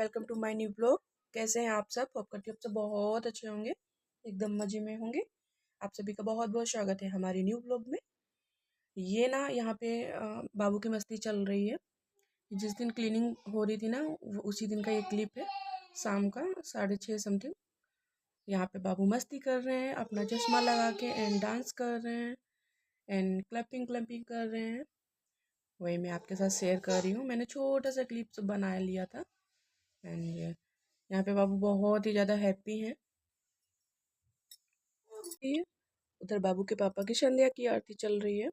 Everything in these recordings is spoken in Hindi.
Welcome to my new blog. कैसे हैं आप सब? होप करती हूँ आप सब बहुत अच्छे होंगे, एकदम मज़े में होंगे। आप सभी का बहुत बहुत स्वागत है हमारी न्यू ब्लॉग में। ये ना यहाँ पे बाबू की मस्ती चल रही है। जिस दिन क्लीनिंग हो रही थी ना, उसी दिन का ये क्लिप है, शाम का 6:30 समथिंग। यहाँ पे बाबू मस्ती कर रहे हैं अपना चश्मा लगा के, एंड डांस कर रहे हैं, एंड क्लैपिंग क्लैपिंग कर रहे हैं। वही मैं आपके साथ शेयर कर रही हूँ। मैंने छोटा सा क्लिप बना लिया था। एंड यहाँ पे बाबू बहुत ही ज़्यादा हैप्पी हैं। ये उधर बाबू के पापा की संध्या की आरती चल रही है।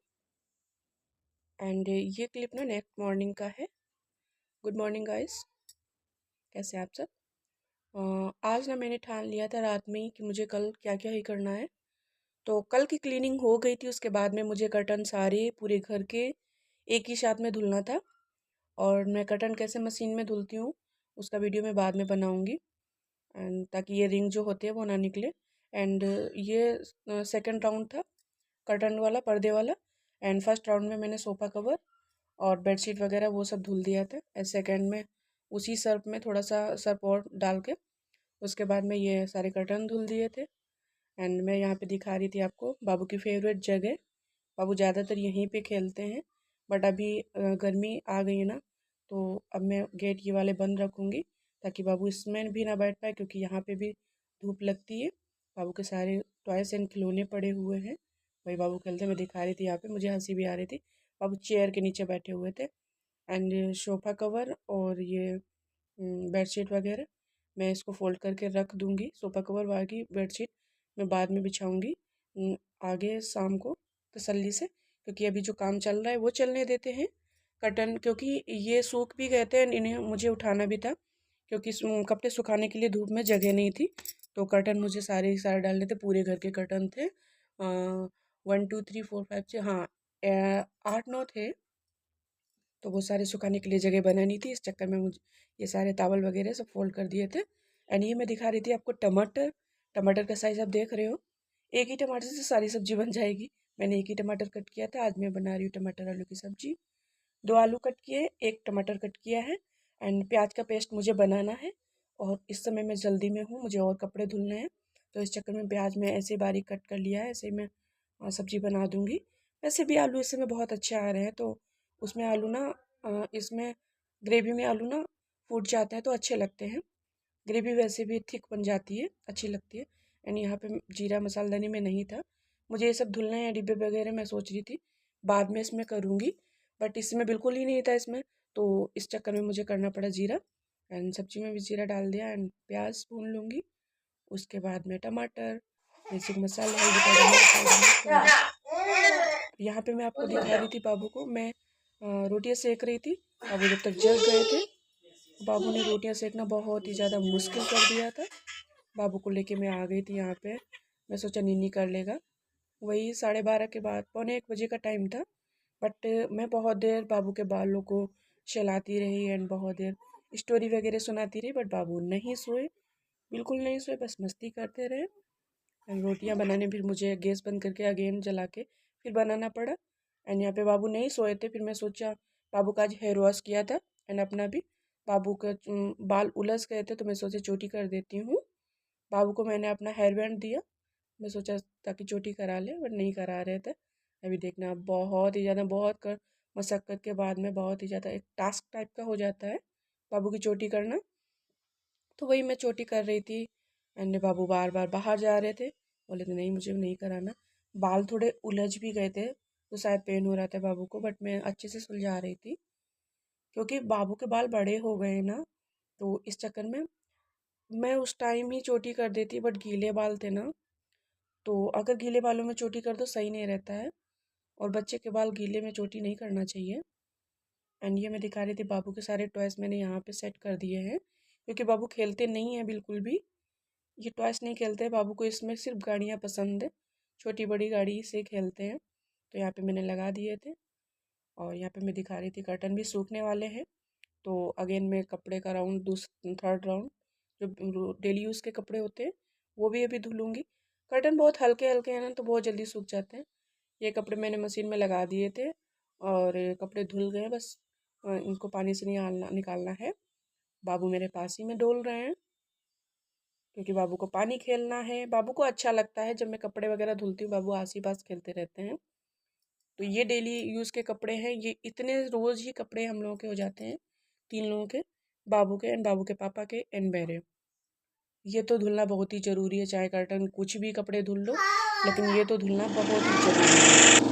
एंड ये क्लिप ना नेक्स्ट मॉर्निंग का है। गुड मॉर्निंग गाइस, कैसे आप सब? आज ना मैंने ठान लिया था रात में ही कि मुझे कल क्या क्या ही करना है। तो कल की क्लीनिंग हो गई थी, उसके बाद में मुझे कर्टन सारे पूरे घर के एक ही साथ में धुलना था। और मैं कर्टन कैसे मशीन में धुलती हूँ उसका वीडियो मैं बाद में बनाऊँगी, एंड ताकि ये रिंग जो होते हैं वो ना निकले। एंड ये सेकंड राउंड था कर्टन वाला, पर्दे वाला। एंड फर्स्ट राउंड में मैंने सोफ़ा कवर और बेडशीट वगैरह वो सब धुल दिया था। एंड सेकंड में उसी सर्फ में थोड़ा सा सर्फ और डाल के उसके बाद में ये सारे कर्टन धुल दिए थे। एंड मैं यहाँ पे दिखा रही थी आपको बाबू की फेवरेट जगह। बाबू ज़्यादातर यहीं पे खेलते हैं, बट अभी गर्मी आ गई है ना, तो अब मैं गेट ये वाले बंद रखूँगी ताकि बाबू इसमें भी ना बैठ पाए, क्योंकि यहाँ पे भी धूप लगती है। बाबू के सारे टॉयस एंड खिलौने पड़े हुए हैं, वही बाबू खेलते मैं दिखा रही थी। यहाँ पे मुझे हंसी भी आ रही थी, बाबू चेयर के नीचे बैठे हुए थे। एंड सोफ़ा कवर और ये बेडशीट वगैरह मैं इसको फ़ोल्ड करके रख दूँगी। सोफ़ा कवर बाकी बेडशीट मैं बाद में बिछाऊँगी आगे शाम को तसल्ली से, क्योंकि अभी जो काम चल रहा है वो चलने देते हैं। कर्टन क्योंकि ये सूख भी गए थे, इन्हें मुझे उठाना भी था, क्योंकि कपड़े सुखाने के लिए धूप में जगह नहीं थी। तो कर्टन मुझे सारे डालने थे, पूरे घर के कर्टन थे 1 2 3 4 5 6, हाँ 8 9 थे। तो वो सारे सुखाने के लिए जगह बनानी थी, इस चक्कर में मुझे ये सारे तावल वगैरह सब फोल्ड कर दिए थे। एंड ये मैं दिखा रही थी आपको टमाटर। टमाटर का साइज़ आप देख रहे हो, एक ही टमाटर से सारी सब्जी बन जाएगी। मैंने एक ही टमाटर कट किया था, आज मैं बना रही हूँ टमाटर आलू की सब्जी। 2 आलू कट किए, एक टमाटर कट किया है। एंड प्याज का पेस्ट मुझे बनाना है, और इस समय मैं जल्दी में हूँ, मुझे और कपड़े धुलने हैं। तो इस चक्कर में प्याज में ऐसे बारीक कट कर लिया है, ऐसे मैं सब्जी बना दूँगी। वैसे भी आलू इस समय बहुत अच्छे आ रहे हैं, तो उसमें आलू ना इसमें ग्रेवी में आलू ना फूट जाते हैं तो अच्छे लगते हैं। ग्रेवी वैसे भी थिक बन जाती है, अच्छी लगती है। एंड यहाँ पे जीरा मसालदानी में नहीं था, मुझे ये सब धुलने हैं डिब्बे वगैरह। मैं सोच रही थी बाद में इसमें करूँगी, बट इसमें बिल्कुल ही नहीं था इसमें, तो इस चक्कर में मुझे करना पड़ा जीरा। एंड सब्जी में भी जीरा डाल दिया, एंड प्याज भून लूँगी। उसके बाद में टमाटर, बेसिक मसाले, हल्दी पाउडर, मिर्च पाउडर। यहाँ पे मैं आपको दिखा रही थी बाबू को, मैं रोटियाँ सेक रही थी। बाबू जब तक जग गए थे, बाबू ने रोटियाँ सेकना बहुत ही ज़्यादा मुश्किल कर दिया था। बाबू को लेके मैं आ गई थी यहाँ पे, मैं सोचा नीनी कर लेगा। वही 12:30 के बाद, पौने 1 बजे का टाइम था। बट मैं बहुत देर बाबू के बालों को सहलाती रही, एंड बहुत देर स्टोरी वगैरह सुनाती रही, बट बाबू नहीं सोए, बिल्कुल नहीं सोए, बस मस्ती करते रहे। एंड रोटियां बनाने फिर मुझे गैस बंद करके अगेन जला के फिर बनाना पड़ा। एंड यहाँ पे बाबू नहीं सोए थे, फिर मैं सोचा बाबू का आज हेयर वॉश किया था, एंड अपना भी बाबू का बाल उलझ गए थे, तो मैं सोचा चोटी कर देती हूँ। बाबू को मैंने अपना हेयर बैंड दिया, मैं सोचा ताकि चोटी करा ले, बट नहीं करा रहे थे। अभी देखना बहुत ही ज़्यादा, बहुत कर मशक्क़त के बाद में बहुत ही ज़्यादा एक टास्क टाइप का हो जाता है बाबू की चोटी करना। तो वही मैं चोटी कर रही थी, एंड बाबू बार बार बाहर जा रहे थे, बोले थे नहीं मुझे नहीं कराना। बाल थोड़े उलझ भी गए थे, तो शायद पेन हो रहा था बाबू को, बट मैं अच्छे से सुलझा रही थी, क्योंकि बाबू के बाल बड़े हो गए ना, तो इस चक्कर में मैं उस टाइम ही चोटी कर देती। बट गीले बाल थे ना, तो अगर गीले बालों में चोटी कर दो सही नहीं रहता है, और बच्चे के बाल गीले में चोटी नहीं करना चाहिए। एंड ये मैं दिखा रही थी बाबू के सारे टॉयस मैंने यहाँ पे सेट कर दिए हैं, क्योंकि बाबू खेलते नहीं हैं बिल्कुल भी, ये टॉयस नहीं खेलते हैं। बाबू को इसमें सिर्फ गाड़ियाँ पसंद है, छोटी बड़ी गाड़ी से खेलते हैं। तो यहाँ पे मैंने लगा दिए थे, और यहाँ पे मैं दिखा रही थी कर्टन भी सूखने वाले हैं। तो अगेन मैं कपड़े का राउंड थर्ड राउंड जो डेली यूज़ के कपड़े होते हैं वो भी अभी धुलूँगी। कर्टन बहुत हल्के हल्के हैं ना, तो बहुत जल्दी सूख जाते हैं। ये कपड़े मैंने मशीन में लगा दिए थे, और ये कपड़े धुल गए, बस इनको पानी से निकालना है। बाबू मेरे पास ही में डोल रहे हैं क्योंकि बाबू को पानी खेलना है। बाबू को अच्छा लगता है जब मैं कपड़े वगैरह धुलती हूँ, बाबू आस ही पास खेलते रहते हैं। तो ये डेली यूज़ के कपड़े हैं, ये इतने रोज़ ही कपड़े हम लोगों के हो जाते हैं, 3 लोगों के, बाबू के एंड बाबू के पापा के एंड मेरे। ये तो धुलना बहुत ही ज़रूरी है, चाहे कर्टन कुछ भी कपड़े धुल लो, लेकिन ये तो धुलना बहुत ही ज़रूरी है।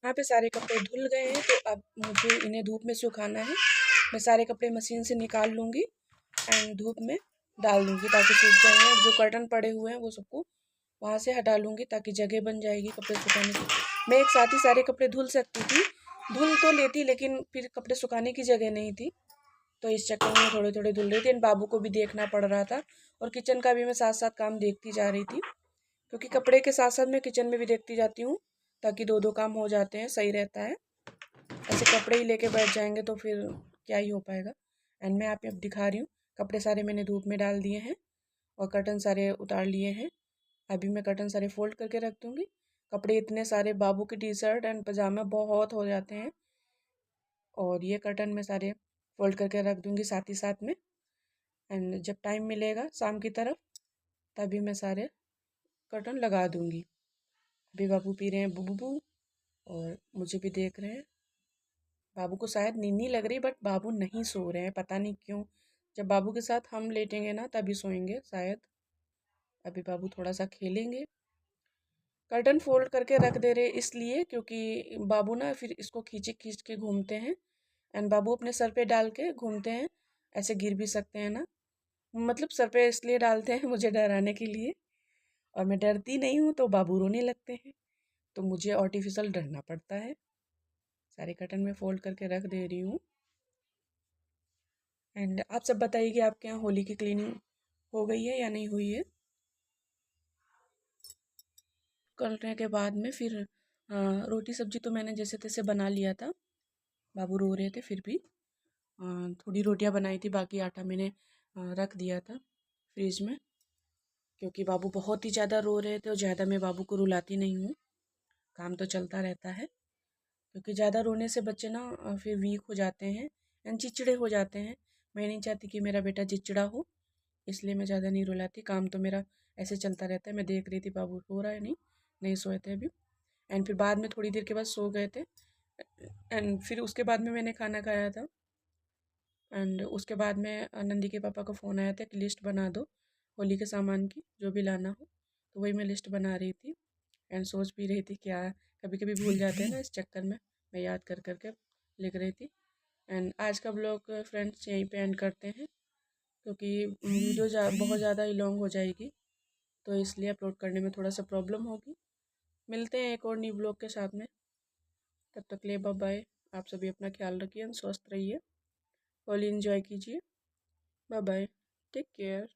यहाँ पे सारे कपड़े धुल गए हैं, तो अब मुझे इन्हें धूप में सुखाना है। मैं सारे कपड़े मशीन से निकाल लूँगी एंड धूप में डाल दूँगी ताकि सूख जाएंगे, और जो कर्टन पड़े हुए हैं वो सबको वहाँ से हटा लूँगी ताकि जगह बन जाएगी कपड़े सुखाने की। मैं एक साथ ही सारे कपड़े धुल सकती थी, धुल तो लेती, लेकिन फिर कपड़े सुखाने की जगह नहीं थी, तो इस चक्कर में थोड़े थोड़े धुल रही थी एंड बाबू को भी देखना पड़ रहा था, और किचन का भी मैं साथ साथ काम देखती जा रही थी, क्योंकि कपड़े के साथ साथ मैं किचन में भी देखती जाती हूँ ताकि 2-2 काम हो जाते हैं, सही रहता है। ऐसे कपड़े ही लेके बैठ जाएंगे तो फिर क्या ही हो पाएगा। एंड मैं आप दिखा रही हूँ, कपड़े सारे मैंने धूप में डाल दिए हैं और कर्टन सारे उतार लिए हैं। अभी मैं कर्टन सारे फोल्ड करके रख दूँगी। कपड़े इतने सारे, बाबू की टी शर्ट एंड पजामा बहुत हो जाते हैं, और ये कर्टन मैं सारे फोल्ड करके रख दूँगी साथ ही साथ में। एंड जब टाइम मिलेगा शाम की तरफ, तभी मैं सारे कर्टन लगा दूँगी। अभी बाबू पी रहे हैं बुबू और मुझे भी देख रहे हैं। बाबू को शायद नींद नहीं लग रही, बट बाबू नहीं सो रहे हैं, पता नहीं क्यों। जब बाबू के साथ हम लेटेंगे ना तभी सोएंगे शायद। अभी बाबू थोड़ा सा खेलेंगे। कर्टन फोल्ड करके रख दे रहे इसलिए क्योंकि बाबू ना फिर इसको खींच खींच के घूमते हैं, एंड बाबू अपने सर पे डाल के घूमते हैं, ऐसे गिर भी सकते हैं ना। मतलब सर पे इसलिए डालते हैं मुझे डराने के लिए, और मैं डरती नहीं हूँ तो बाबू रोने लगते हैं, तो मुझे आर्टिफिशियल डरना पड़ता है। सारे कर्टन में फोल्ड करके रख दे रही हूँ। एंड आप सब बताइए कि आपके यहाँ होली की क्लीनिंग हो गई है या नहीं हुई है। करने के बाद में फिर रोटी सब्जी तो मैंने जैसे तैसे बना लिया था, बाबू रो रहे थे फिर भी थोड़ी रोटियां बनाई थी, बाकी आटा मैंने रख दिया था फ्रिज में, क्योंकि बाबू बहुत ही ज़्यादा रो रहे थे, और ज़्यादा मैं बाबू को रुलाती नहीं हूँ, काम तो चलता रहता है, क्योंकि ज़्यादा रोने से बच्चे ना फिर वीक हो जाते हैं एंड चिड़चिड़े हो जाते हैं। मैं नहीं चाहती कि मेरा बेटा चिड़चिड़ा हो, इसलिए मैं ज़्यादा नहीं रुलाती, काम तो मेरा ऐसे चलता रहता है। मैं देख रही थी बाबू रो रहा है, नहीं सोए थे अभी, एंड फिर बाद में थोड़ी देर के बाद सो गए थे, एंड फिर उसके बाद में मैंने खाना खाया था। एंड उसके बाद में नंदी के पापा का फ़ोन आया था कि लिस्ट बना दो होली के सामान की, जो भी लाना हो, तो वही मैं लिस्ट बना रही थी एंड सोच भी रही थी क्या, कभी कभी भूल जाते हैं ना, इस चक्कर में मैं याद कर करके लिख रही थी। एंड आज का ब्लॉग फ्रेंड्स यहीं पे एंड करते हैं, क्योंकि वीडियो बहुत ज़्यादा ही लॉन्ग हो जाएगी, तो इसलिए अपलोड करने में थोड़ा सा प्रॉब्लम होगी। मिलते हैं एक और न्यू ब्लॉग के साथ में, तब तक ले बाय बाय। आप सभी अपना ख्याल रखिए, स्वस्थ रहिए, होली एंजॉय कीजिए, बाय बाय, टेक केयर।